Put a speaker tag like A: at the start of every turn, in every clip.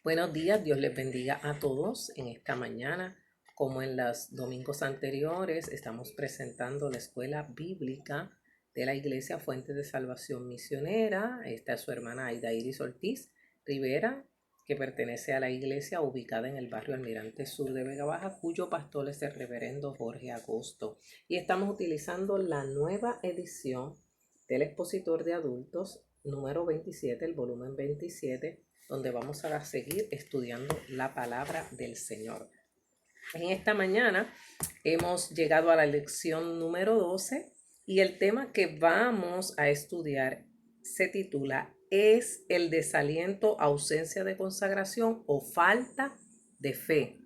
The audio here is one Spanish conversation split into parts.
A: Buenos días, Dios les bendiga a todos en esta mañana. Como en los domingos anteriores, estamos presentando la escuela bíblica de la Iglesia Fuente de Salvación Misionera. Esta es su hermana Aida Iris Ortiz Rivera, que pertenece a la iglesia ubicada en el barrio Almirante Sur de Vega Baja, cuyo pastor es el reverendo Jorge Agosto. Y estamos utilizando la nueva edición del expositor de adultos número 27, el volumen 27, donde vamos a seguir estudiando la palabra del Señor. En esta mañana hemos llegado a la lección número 12 y el tema que vamos a estudiar se titula ¿Es el desaliento ausencia de consagración o falta de fe?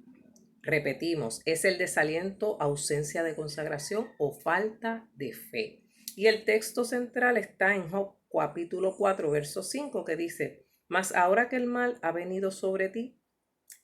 A: Repetimos, ¿es el desaliento ausencia de consagración o falta de fe? Y el texto central está en Job capítulo 4, verso 5, que dice: Mas ahora que el mal ha venido sobre ti,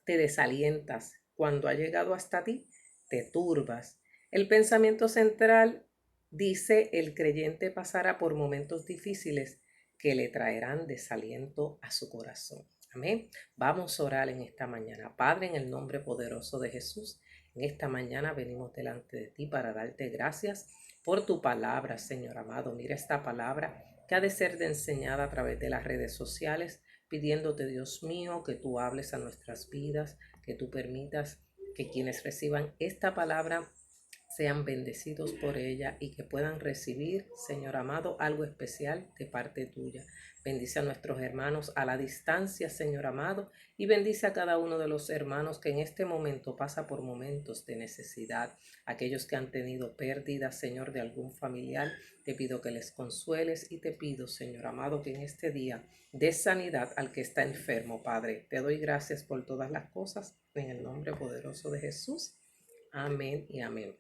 A: te desalientas. Cuando ha llegado hasta ti, te turbas. El pensamiento central dice: el creyente pasará por momentos difíciles que le traerán desaliento a su corazón. Amén. Vamos a orar en esta mañana. Padre, en el nombre poderoso de Jesús, en esta mañana venimos delante de ti para darte gracias por tu palabra, Señor amado. Mira esta palabra que ha de ser enseñada a través de las redes sociales, pidiéndote, Dios mío, que tú hables a nuestras vidas, que tú permitas que quienes reciban esta palabra sean bendecidos por ella y que puedan recibir, Señor amado, algo especial de parte tuya. Bendice a nuestros hermanos a la distancia, Señor amado, y bendice a cada uno de los hermanos que en este momento pasa por momentos de necesidad. Aquellos que han tenido pérdida, Señor, de algún familiar, te pido que les consueles y te pido, Señor amado, que en este día des sanidad al que está enfermo, Padre. Te doy gracias por todas las cosas en el nombre poderoso de Jesús. Amén y amén.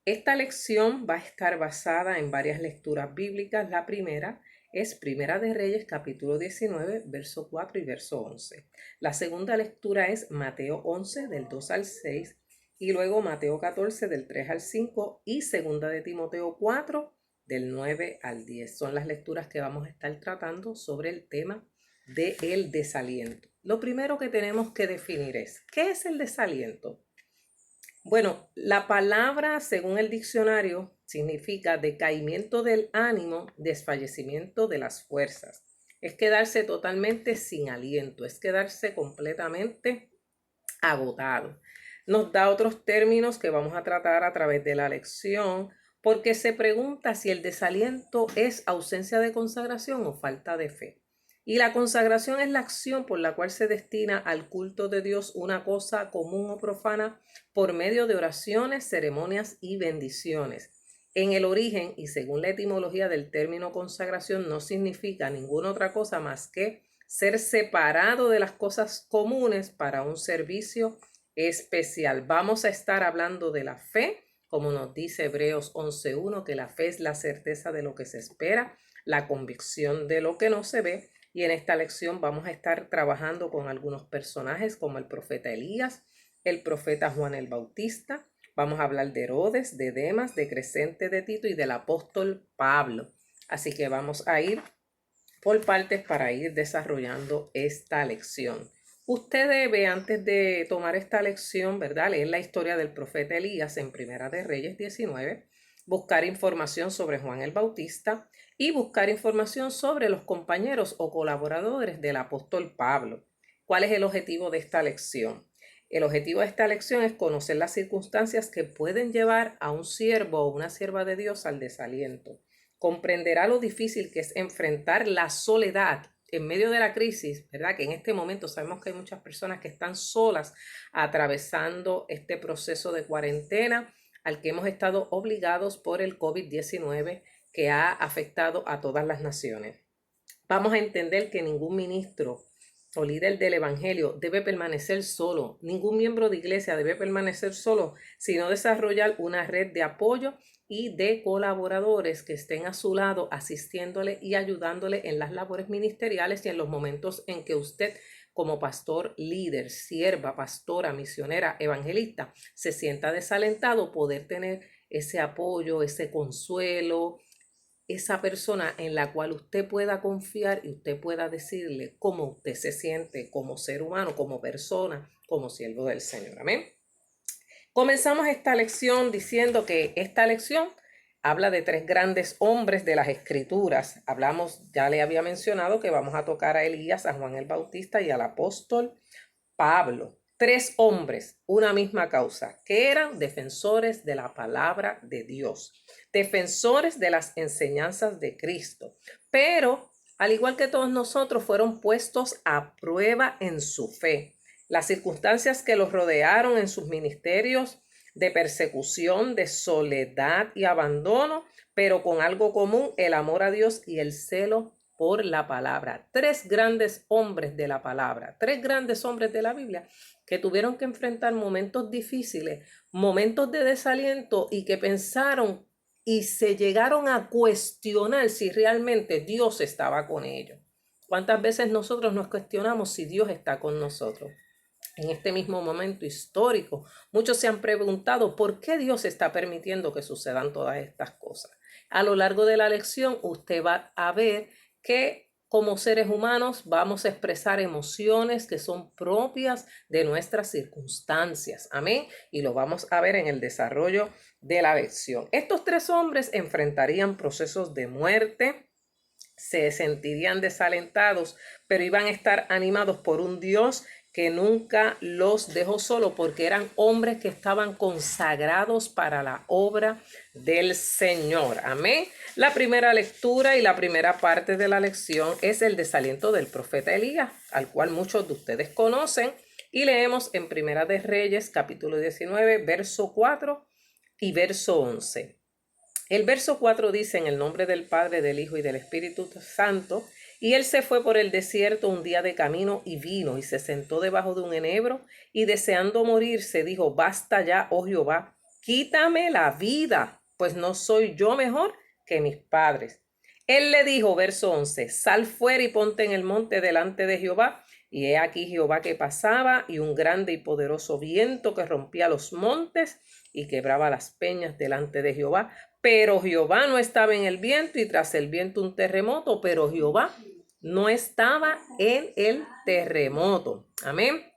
A: Esta lección va a estar basada en varias lecturas bíblicas. La primera es Primera de Reyes, capítulo 19, verso 4 y verso 11. La segunda lectura es Mateo 11, del 2 al 6, y luego Mateo 14, del 3 al 5, y Segunda de Timoteo 4, del 9 al 10. Son las lecturas que vamos a estar tratando sobre el tema del desaliento. Lo primero que tenemos que definir es, ¿qué es el desaliento? Bueno, la palabra, según el diccionario, significa decaimiento del ánimo, desfallecimiento de las fuerzas. Es quedarse totalmente sin aliento, es quedarse completamente agotado. Nos da otros términos que vamos a tratar a través de la lección, porque se pregunta si el desaliento es ausencia de consagración o falta de fe. Y la consagración es la acción por la cual se destina al culto de Dios una cosa común o profana por medio de oraciones, ceremonias y bendiciones. En el origen y según la etimología del término consagración no significa ninguna otra cosa más que ser separado de las cosas comunes para un servicio especial. Vamos a estar hablando de la fe, como nos dice Hebreos 11:1, que la fe es la certeza de lo que se espera, la convicción de lo que no se ve. Y en esta lección vamos a estar trabajando con algunos personajes como el profeta Elías, el profeta Juan el Bautista. Vamos a hablar de Herodes, de Demas, de Crescente, de Tito y del apóstol Pablo. Así que vamos a ir por partes para ir desarrollando esta lección. Usted debe, antes de tomar esta lección, ¿verdad?, leer la historia del profeta Elías en Primera de Reyes 19, buscar información sobre Juan el Bautista y buscar información sobre los compañeros o colaboradores del apóstol Pablo. ¿Cuál es el objetivo de esta lección? El objetivo de esta lección es conocer las circunstancias que pueden llevar a un siervo o una sierva de Dios al desaliento. Comprenderá lo difícil que es enfrentar la soledad en medio de la crisis, ¿verdad? Que en este momento sabemos que hay muchas personas que están solas atravesando este proceso de cuarentena al que hemos estado obligados por el COVID-19 que ha afectado a todas las naciones. Vamos a entender que ningún ministro o líder del evangelio debe permanecer solo. Ningún miembro de iglesia debe permanecer solo, sino desarrollar una red de apoyo y de colaboradores que estén a su lado asistiéndole y ayudándole en las labores ministeriales y en los momentos en que usted, como pastor, líder, sierva, pastora, misionera, evangelista, se sienta desalentado, poder tener ese apoyo, ese consuelo, esa persona en la cual usted pueda confiar y usted pueda decirle cómo usted se siente como ser humano, como persona, como siervo del Señor. Amén. Comenzamos esta lección diciendo que esta lección habla de tres grandes hombres de las Escrituras. Ya le había mencionado que vamos a tocar a Elías, a Juan el Bautista y al apóstol Pablo. Tres hombres, una misma causa, que eran defensores de la palabra de Dios, defensores de las enseñanzas de Cristo, pero al igual que todos nosotros fueron puestos a prueba en su fe. Las circunstancias que los rodearon en sus ministerios de persecución, de soledad y abandono, pero con algo común, el amor a Dios y el celo por la palabra. Tres grandes hombres de la palabra, tres grandes hombres de la Biblia que tuvieron que enfrentar momentos difíciles, momentos de desaliento y que pensaron y se llegaron a cuestionar si realmente Dios estaba con ellos. ¿Cuántas veces nosotros nos cuestionamos si Dios está con nosotros? En este mismo momento histórico, muchos se han preguntado por qué Dios está permitiendo que sucedan todas estas cosas. A lo largo de la lección, usted va a ver que como seres humanos vamos a expresar emociones que son propias de nuestras circunstancias. Amén. Y lo vamos a ver en el desarrollo de la lección. Estos tres hombres enfrentarían procesos de muerte, se sentirían desalentados, pero iban a estar animados por un Dios que nunca los dejó solo, porque eran hombres que estaban consagrados para la obra del Señor. Amén. La primera lectura y la primera parte de la lección es el desaliento del profeta Elías, al cual muchos de ustedes conocen, y leemos en Primera de Reyes, capítulo 19, verso 4 y verso 11. El verso 4 dice: en el nombre del Padre, del Hijo y del Espíritu Santo. Y él se fue por el desierto un día de camino y vino y se sentó debajo de un enebro y deseando morirse dijo: basta ya, oh Jehová, quítame la vida, pues no soy yo mejor que mis padres. Él le dijo, verso 11, sal fuera y ponte en el monte delante de Jehová. Y he aquí Jehová que pasaba y un grande y poderoso viento que rompía los montes y quebraba las peñas delante de Jehová. Pero Jehová no estaba en el viento y tras el viento un terremoto, pero Jehová no estaba en el terremoto. Amén.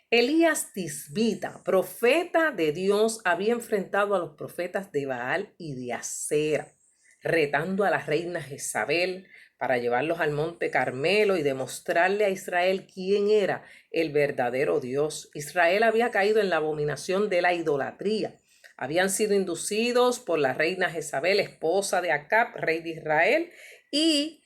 A: Elías Tisbita, profeta de Dios, había enfrentado a los profetas de Baal y de Acera, retando a la reina Jezabel para llevarlos al monte Carmelo y demostrarle a Israel quién era el verdadero Dios. Israel había caído en la abominación de la idolatría. Habían sido inducidos por la reina Jezabel, esposa de Acab, rey de Israel, y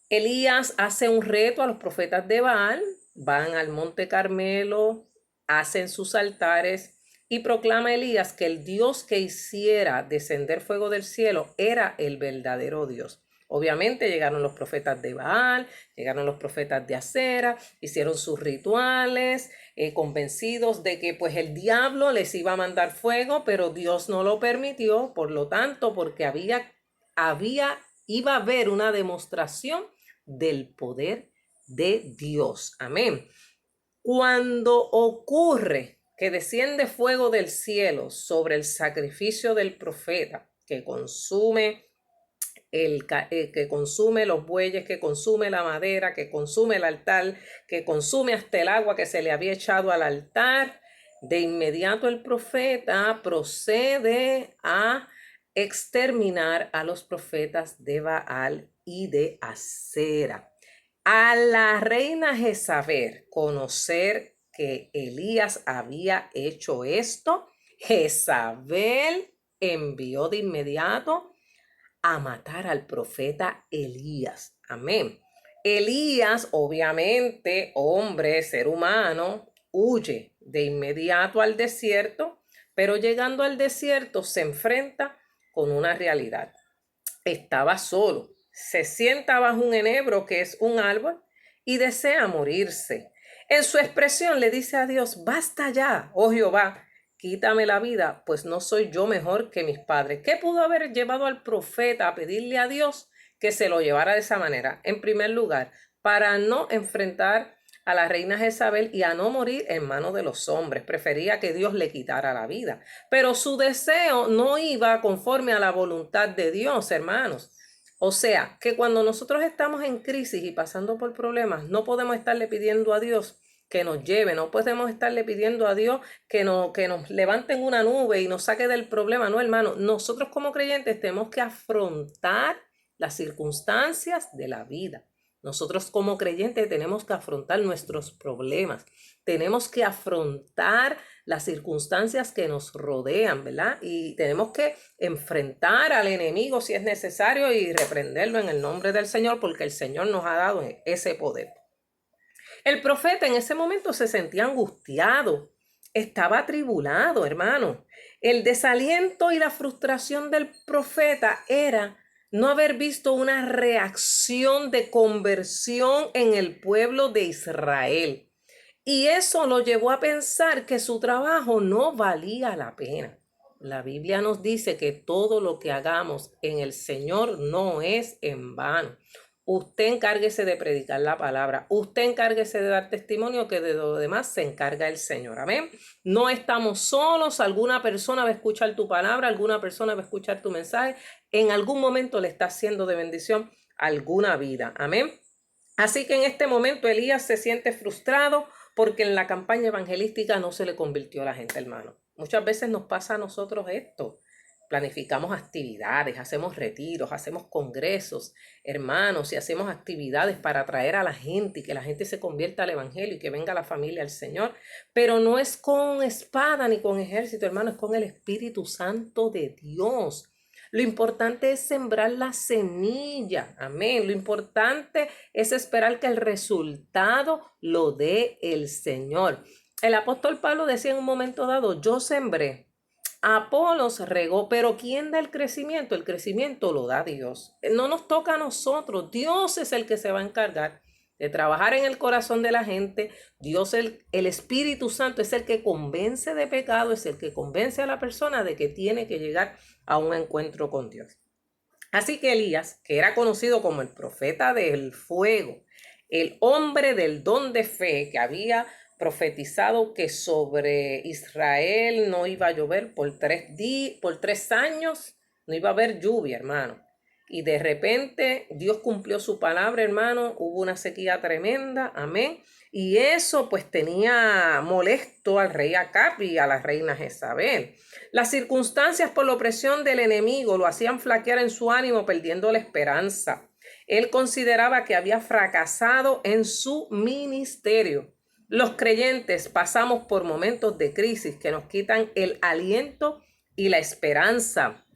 A: Elías hace un reto a los profetas de Baal, van al monte Carmelo, hacen sus altares y proclama Elías que el Dios que hiciera descender fuego del cielo era el verdadero Dios. Obviamente llegaron los profetas de Baal, llegaron los profetas de Acera, hicieron sus rituales, convencidos de que pues el diablo les iba a mandar fuego, pero Dios no lo permitió, por lo tanto, porque iba a haber una demostración del poder de Dios. Amén. Cuando ocurre que desciende fuego del cielo sobre el sacrificio del profeta, que consume que consume los bueyes, que consume la madera, que consume el altar, que consume hasta el agua que se le había echado al altar, de inmediato el profeta procede a exterminar a los profetas de Baal y de Acera. A la reina Jezabel conocer que Elías había hecho esto, Jezabel envió de inmediato a matar al profeta Elías. Amén. Elías, obviamente, hombre, ser humano, huye de inmediato al desierto, pero llegando al desierto se enfrenta con una realidad. Estaba solo, se sienta bajo un enebro que es un árbol y desea morirse. En su expresión le dice a Dios: basta ya, oh Jehová, quítame la vida, pues no soy yo mejor que mis padres. ¿Qué pudo haber llevado al profeta a pedirle a Dios que se lo llevara de esa manera? En primer lugar, para no enfrentar a la reina Jezabel y a no morir en manos de los hombres. Prefería que Dios le quitara la vida. Pero su deseo no iba conforme a la voluntad de Dios, hermanos. O sea, que cuando nosotros estamos en crisis y pasando por problemas, no podemos estarle pidiendo a Dios que nos lleve, no podemos estarle pidiendo a Dios que nos levante en una nube y nos saque del problema. No, hermano, nosotros como creyentes tenemos que afrontar las circunstancias de la vida. Nosotros como creyentes tenemos que afrontar nuestros problemas, tenemos que afrontar las circunstancias que nos rodean, ¿verdad? Y tenemos que enfrentar al enemigo si es necesario y reprenderlo en el nombre del Señor, porque el Señor nos ha dado ese poder. El profeta en ese momento se sentía angustiado, estaba atribulado, hermano. El desaliento y la frustración del profeta era no haber visto una reacción de conversión en el pueblo de Israel. Y eso lo llevó a pensar que su trabajo no valía la pena. La Biblia nos dice que todo lo que hagamos en el Señor no es en vano. Usted encárguese de predicar la palabra. Usted encárguese de dar testimonio, que de lo demás se encarga el Señor. Amén. No estamos solos. Alguna persona va a escuchar tu palabra. Alguna persona va a escuchar tu mensaje. En algún momento le está haciendo de bendición a alguna vida. Amén. Así que en este momento Elías se siente frustrado porque en la campaña evangelística no se le convirtió a la gente, hermano. Muchas veces nos pasa a nosotros esto. Planificamos actividades, hacemos retiros, hacemos congresos, hermanos, y hacemos actividades para atraer a la gente y que la gente se convierta al evangelio y que venga la familia al Señor. Pero no es con espada ni con ejército, hermano, es con el Espíritu Santo de Dios. Lo importante es sembrar la semilla, amén. Lo importante es esperar que el resultado lo dé el Señor. El apóstol Pablo decía en un momento dado, yo sembré, Apolos regó, pero ¿quién da el crecimiento? El crecimiento lo da Dios. No nos toca a nosotros. Dios es el que se va a encargar de trabajar en el corazón de la gente. Dios, el Espíritu Santo, es el que convence de pecado, es el que convence a la persona de que tiene que llegar a un encuentro con Dios. Así que Elías, que era conocido como el profeta del fuego, el hombre del don de fe, que había profetizado que sobre Israel no iba a llover por 3 años, no iba a haber lluvia, hermano. Y de repente Dios cumplió su palabra, hermano, hubo una sequía tremenda, amén. Y eso pues tenía molesto al rey Acab y a la reina Jezabel. Las circunstancias por la opresión del enemigo lo hacían flaquear en su ánimo, perdiendo la esperanza. Él consideraba que había fracasado en su ministerio. Los creyentes pasamos por momentos de crisis que nos quitan el aliento y la esperanza.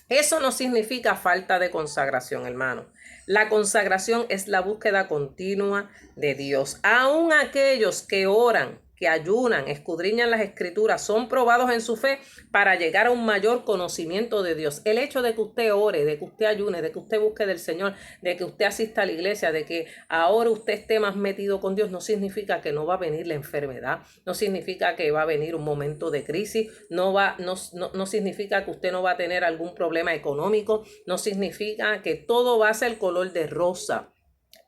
A: Eso no significa falta de consagración, hermano. La consagración es la búsqueda continua de Dios. Aún aquellos que oran, que ayunan, escudriñan las escrituras, son probados en su fe para llegar a un mayor conocimiento de Dios. El hecho de que usted ore, de que usted ayune, de que usted busque del Señor, de que usted asista a la iglesia, de que ahora usted esté más metido con Dios, no significa que no va a venir la enfermedad, no significa que va a venir un momento de crisis, no significa que usted no va a tener algún problema económico, no significa que todo va a ser color de rosa,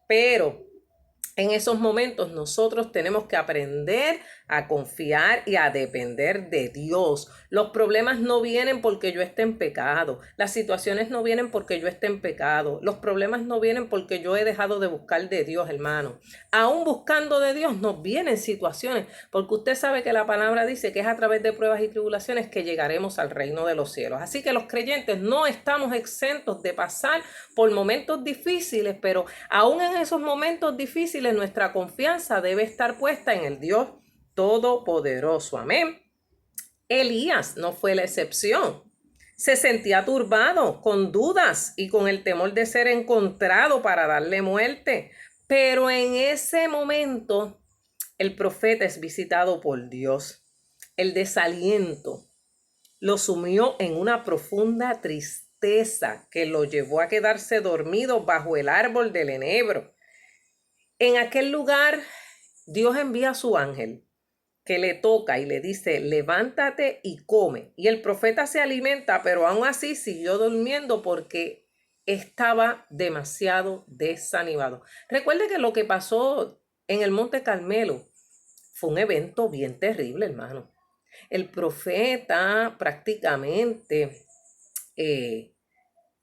A: pero en esos momentos nosotros tenemos que aprender a confiar y a depender de Dios. Los problemas no vienen porque yo esté en pecado. Las situaciones no vienen porque yo esté en pecado. Los problemas no vienen porque yo he dejado de buscar de Dios, hermano. Aún buscando de Dios nos vienen situaciones, porque usted sabe que la palabra dice que es a través de pruebas y tribulaciones que llegaremos al reino de los cielos. Así que los creyentes no estamos exentos de pasar por momentos difíciles, pero aún en esos momentos difíciles nuestra confianza debe estar puesta en el Dios Todopoderoso. Amén. Elías no fue la excepción. Se sentía turbado, con dudas y con el temor de ser encontrado para darle muerte. Pero en ese momento el profeta es visitado por Dios. El desaliento lo sumió en una profunda tristeza que lo llevó a quedarse dormido bajo el árbol del enebro. En aquel lugar Dios envía a su ángel que le toca y le dice, levántate y come. Y el profeta se alimenta, pero aún así siguió durmiendo porque estaba demasiado desanimado. Recuerde que lo que pasó en el Monte Carmelo. Fue un evento bien terrible, hermano. El profeta prácticamente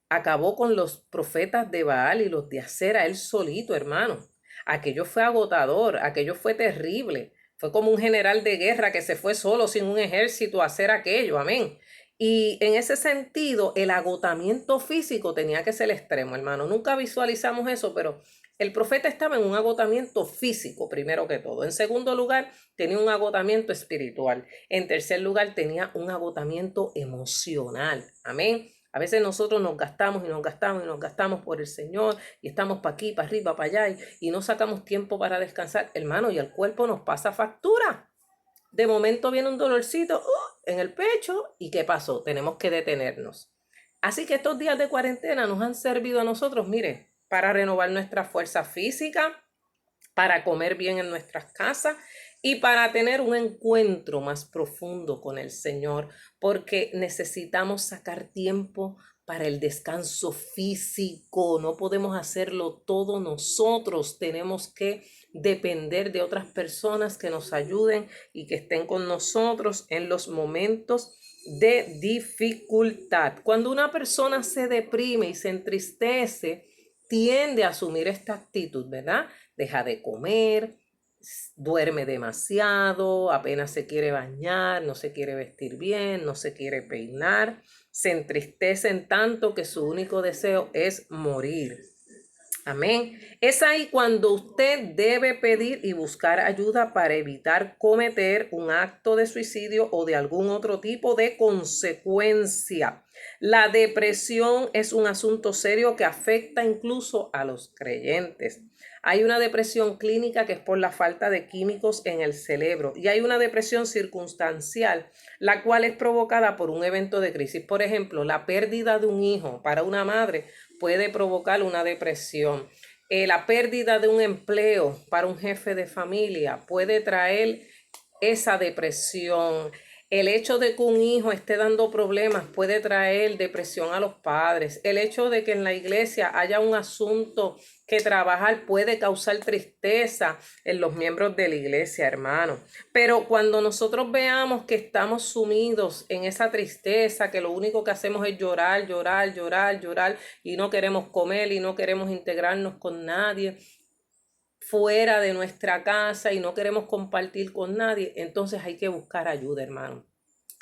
A: acabó con los profetas de Baal y los de Acera él solito, hermano. Aquello fue agotador, aquello fue terrible. Fue como un general de guerra que se fue solo sin un ejército a hacer aquello, amén. Y en ese sentido, el agotamiento físico tenía que ser extremo, hermano. Nunca visualizamos eso, pero el profeta estaba en un agotamiento físico, primero que todo. En segundo lugar, tenía un agotamiento espiritual. En tercer lugar, tenía un agotamiento emocional, amén. A veces nosotros nos gastamos y nos gastamos y nos gastamos por el Señor y estamos para aquí, para arriba, para allá y no sacamos tiempo para descansar, hermano, y el cuerpo nos pasa factura. De momento viene un dolorcito en el pecho y ¿qué pasó? Tenemos que detenernos. Así que estos días de cuarentena nos han servido a nosotros, mire, para renovar nuestra fuerza física, para comer bien en nuestras casas y para tener un encuentro más profundo con el Señor, porque necesitamos sacar tiempo para el descanso físico. No podemos hacerlo todo nosotros. Tenemos que depender de otras personas que nos ayuden y que estén con nosotros en los momentos de dificultad. Cuando una persona se deprime y se entristece, tiende a asumir esta actitud, ¿verdad? Deja de comer, duerme demasiado, apenas se quiere bañar, no se quiere vestir bien, no se quiere peinar, se entristecen tanto que su único deseo es morir. Amén. Es ahí cuando usted debe pedir y buscar ayuda para evitar cometer un acto de suicidio o de algún otro tipo de consecuencia. La depresión es un asunto serio que afecta incluso a los creyentes. Hay una depresión clínica que es por la falta de químicos en el cerebro y hay una depresión circunstancial, la cual es provocada por un evento de crisis. Por ejemplo, la pérdida de un hijo para una madre puede provocar una depresión. La pérdida de un empleo para un jefe de familia puede traer esa depresión. El hecho de que un hijo esté dando problemas puede traer depresión a los padres. El hecho de que en la iglesia haya un asunto que trabajar puede causar tristeza en los miembros de la iglesia, hermano. Pero cuando nosotros veamos que estamos sumidos en esa tristeza, que lo único que hacemos es llorar, llorar, llorar, llorar y no queremos comer y no queremos integrarnos con nadie fuera de nuestra casa y no queremos compartir con nadie, entonces hay que buscar ayuda, hermano.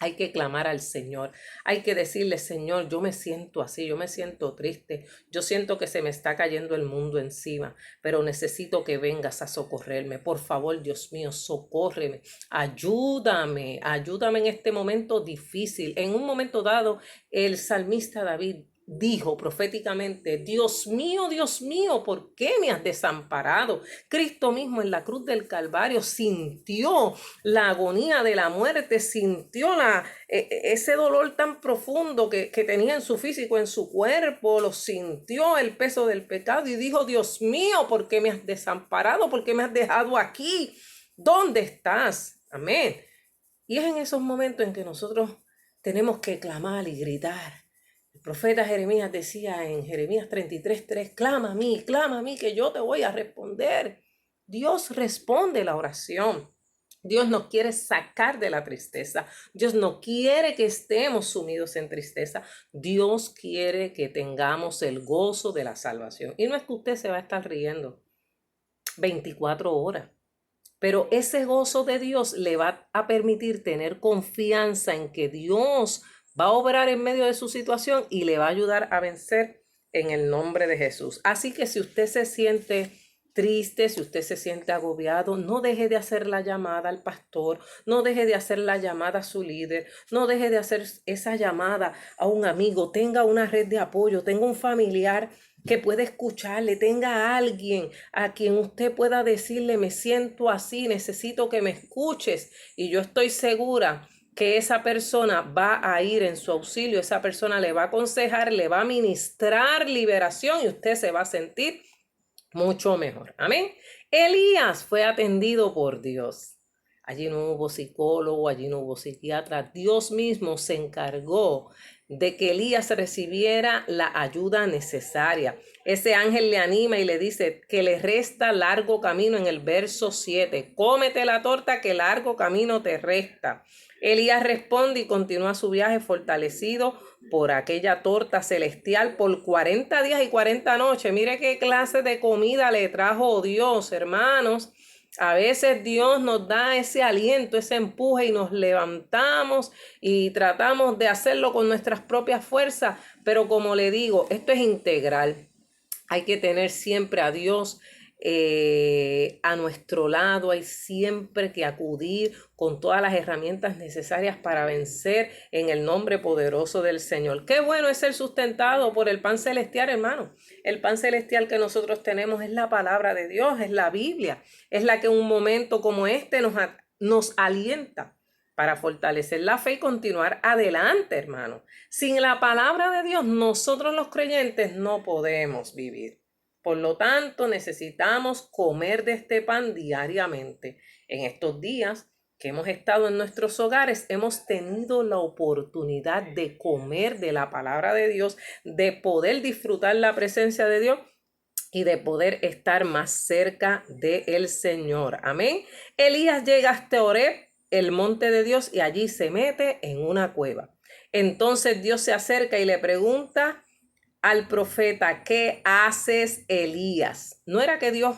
A: Hay que clamar al Señor. Hay que decirle, Señor, yo me siento así, yo me siento triste. Yo siento que se me está cayendo el mundo encima, pero necesito que vengas a socorrerme. Por favor, Dios mío, socórreme. Ayúdame, ayúdame en este momento difícil. En un momento dado, el salmista David dijo proféticamente, Dios mío, ¿por qué me has desamparado? Cristo mismo en la cruz del Calvario sintió la agonía de la muerte, sintió ese dolor tan profundo que tenía en su físico, en su cuerpo, lo sintió el peso del pecado y dijo, Dios mío, ¿por qué me has desamparado? ¿Por qué me has dejado aquí? ¿Dónde estás? Amén. Y es en esos momentos en que nosotros tenemos que clamar y gritar. El profeta Jeremías decía en Jeremías 33:3, clama a mí, que yo te voy a responder. Dios responde la oración. Dios nos quiere sacar de la tristeza. Dios no quiere que estemos sumidos en tristeza. Dios quiere que tengamos el gozo de la salvación. Y no es que usted se va a estar riendo 24 horas. Pero ese gozo de Dios le va a permitir tener confianza en que Dios va a obrar en medio de su situación y le va a ayudar a vencer en el nombre de Jesús. Así que si usted se siente triste, si usted se siente agobiado, no deje de hacer la llamada al pastor, no deje de hacer la llamada a su líder, no deje de hacer esa llamada a un amigo, tenga una red de apoyo, tenga un familiar que pueda escucharle, tenga a alguien a quien usted pueda decirle, me siento así, necesito que me escuches. Y yo estoy segura que esa persona va a ir en su auxilio, esa persona le va a aconsejar, le va a ministrar liberación y usted se va a sentir mucho mejor. Amén. Elías fue atendido por Dios. allí no hubo psicólogo, allí no hubo psiquiatra. Dios mismo se encargó de que Elías recibiera la ayuda necesaria. Ese ángel le anima y le dice que le resta largo camino en el verso 7. Cómete la torta que largo camino te resta. Elías responde y continúa su viaje fortalecido por aquella torta celestial por 40 días y 40 noches. Mire qué clase de comida le trajo Dios, hermanos. A veces Dios nos da ese aliento, ese empuje y nos levantamos y tratamos de hacerlo con nuestras propias fuerzas, pero como le digo, esto es integral. Hay que tener siempre a Dios a nuestro lado, hay siempre que acudir con todas las herramientas necesarias para vencer en el nombre poderoso del Señor. Qué bueno es ser sustentado por el pan celestial, hermano. El pan celestial que nosotros tenemos es la palabra de Dios, es la Biblia, es la que en un momento como este nos alienta para fortalecer la fe y continuar adelante, hermano. Sin la palabra de Dios, nosotros los creyentes no podemos vivir. Por lo tanto, necesitamos comer de este pan diariamente. En estos días que hemos estado en nuestros hogares, hemos tenido la oportunidad de comer de la palabra de Dios, de poder disfrutar la presencia de Dios y de poder estar más cerca del Señor. Amén. Elías llega hasta Horeb, el monte de Dios, y allí se mete en una cueva. Entonces Dios se acerca y le pregunta al profeta: ¿qué haces, Elías? No era que Dios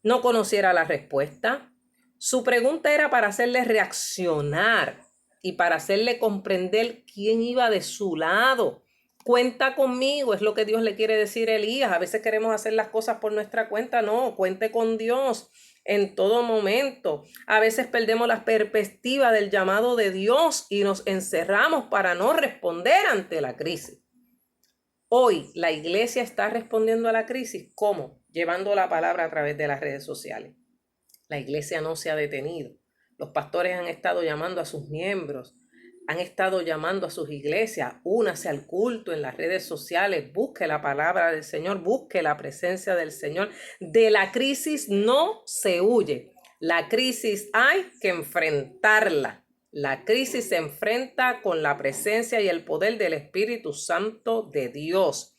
A: no conociera la respuesta. Su pregunta era para hacerle reaccionar y para hacerle comprender quién iba de su lado. Cuenta conmigo, es lo que Dios le quiere decir a Elías. A veces queremos hacer las cosas por nuestra cuenta. No, cuente con Dios en todo momento. A veces perdemos la perspectiva del llamado de Dios y nos encerramos para no responder ante la crisis. Hoy la iglesia está respondiendo a la crisis. ¿Cómo? Llevando la palabra a través de las redes sociales. La iglesia no se ha detenido. Los pastores han estado llamando a sus miembros, han estado llamando a sus iglesias: únase al culto en las redes sociales, busque la palabra del Señor, busque la presencia del Señor. De la crisis no se huye. La crisis hay que enfrentarla. La crisis se enfrenta con la presencia y el poder del Espíritu Santo de Dios.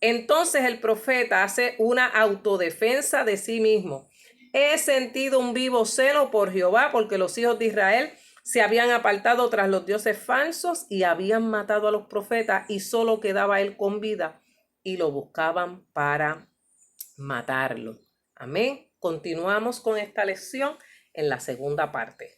A: Entonces el profeta hace una autodefensa de sí mismo. He sentido un vivo celo por Jehová, porque los hijos de Israel se habían apartado tras los dioses falsos y habían matado a los profetas, y solo quedaba él con vida y lo buscaban para matarlo. Amén. Continuamos con esta lección en la segunda parte.